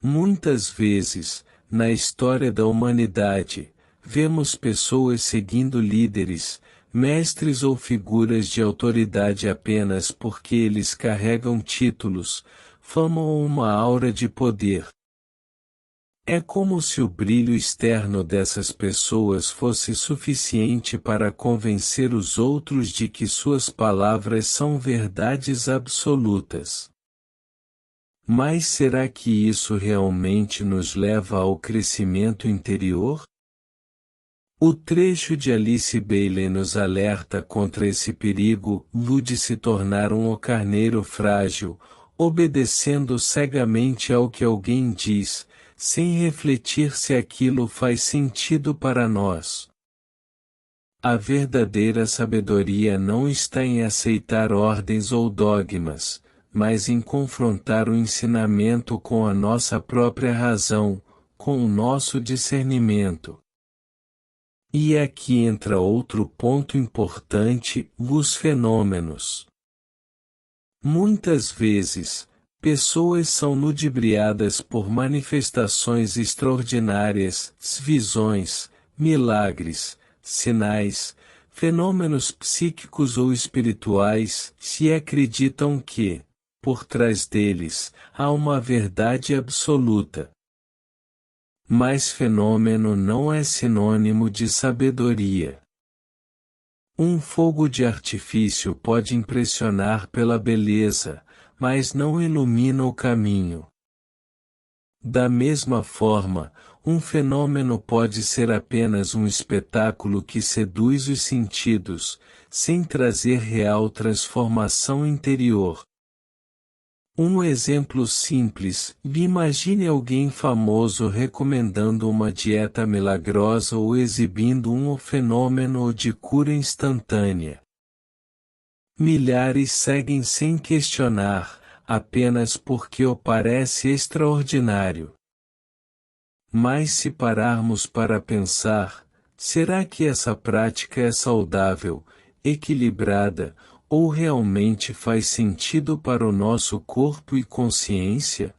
Muitas vezes, na história da humanidade, vemos pessoas seguindo líderes, mestres ou figuras de autoridade apenas porque eles carregam títulos, fama ou uma aura de poder. É como se o brilho externo dessas pessoas fosse suficiente para convencer os outros de que suas palavras são verdades absolutas. Mas será que isso realmente nos leva ao crescimento interior? O trecho de Alice Bailey nos alerta contra esse perigo de se tornar um carneiro frágil, obedecendo cegamente ao que alguém diz, sem refletir se aquilo faz sentido para nós. A verdadeira sabedoria não está em aceitar ordens ou dogmas, mas em confrontar o ensinamento com a nossa própria razão, com o nosso discernimento. E aqui entra outro ponto importante: os fenômenos. Muitas vezes, pessoas são ludibriadas por manifestações extraordinárias, visões, milagres, sinais, fenômenos psíquicos ou espirituais, se acreditam que, por trás deles, há uma verdade absoluta. Mas fenômeno não é sinônimo de sabedoria. Um fogo de artifício pode impressionar pela beleza, mas não ilumina o caminho. Da mesma forma, um fenômeno pode ser apenas um espetáculo que seduz os sentidos, sem trazer real transformação interior. Um exemplo simples: imagine alguém famoso recomendando uma dieta milagrosa ou exibindo um fenômeno de cura instantânea. Milhares seguem sem questionar, apenas porque o parece extraordinário. Mas se pararmos para pensar, será que essa prática é saudável, equilibrada, ou realmente faz sentido para o nosso corpo e consciência?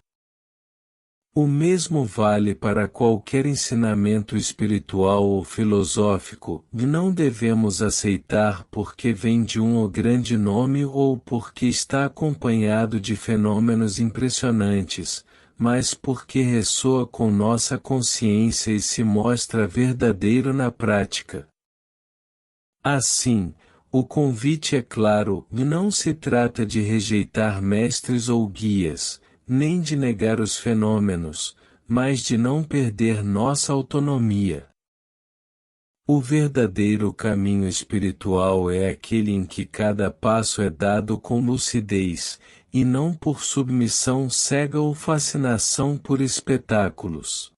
O mesmo vale para qualquer ensinamento espiritual ou filosófico, e não devemos aceitar porque vem de um grande nome ou porque está acompanhado de fenômenos impressionantes, mas porque ressoa com nossa consciência e se mostra verdadeiro na prática. Assim, o convite é claro: não se trata de rejeitar mestres ou guias, nem de negar os fenômenos, mas de não perder nossa autonomia. O verdadeiro caminho espiritual é aquele em que cada passo é dado com lucidez, e não por submissão cega ou fascinação por espetáculos.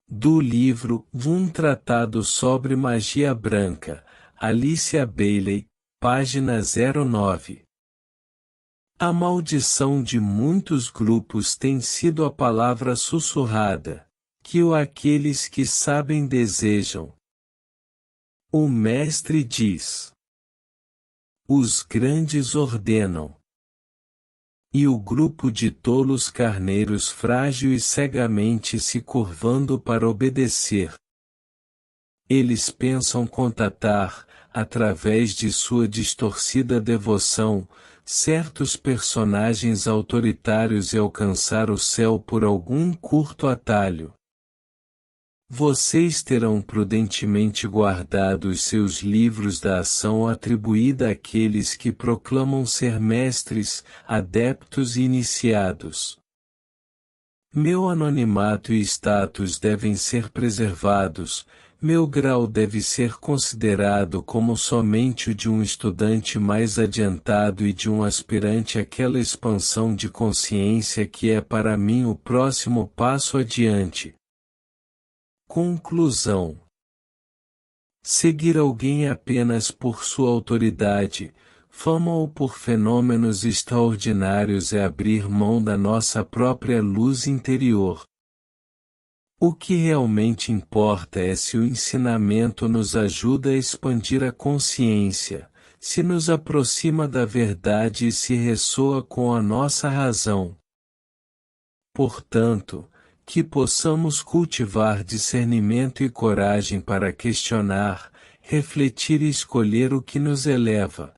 Do livro Um Tratado sobre Magia Branca, Alice Bailey, página 09. A maldição de muitos grupos tem sido a palavra sussurrada, que aqueles que sabem desejam. O mestre diz: os grandes ordenam. E o grupo de tolos carneiros frágil e cegamente se curvando para obedecer. Eles pensam contatar, através de sua distorcida devoção, certos personagens autoritários e alcançar o céu por algum curto atalho. Vocês terão prudentemente guardado os seus livros da ação atribuída àqueles que proclamam ser mestres, adeptos e iniciados. Meu anonimato e status devem ser preservados, meu grau deve ser considerado como somente o de um estudante mais adiantado e de um aspirante àquela expansão de consciência que é para mim o próximo passo adiante. Conclusão: seguir alguém apenas por sua autoridade, fama ou por fenômenos extraordinários é abrir mão da nossa própria luz interior. O que realmente importa é se o ensinamento nos ajuda a expandir a consciência, se nos aproxima da verdade e se ressoa com a nossa razão. Portanto, que possamos cultivar discernimento e coragem para questionar, refletir e escolher o que nos eleva.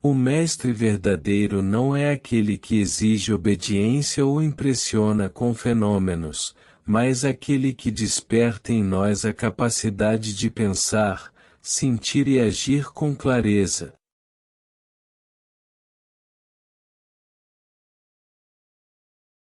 O mestre verdadeiro não é aquele que exige obediência ou impressiona com fenômenos, mas aquele que desperta em nós a capacidade de pensar, sentir e agir com clareza.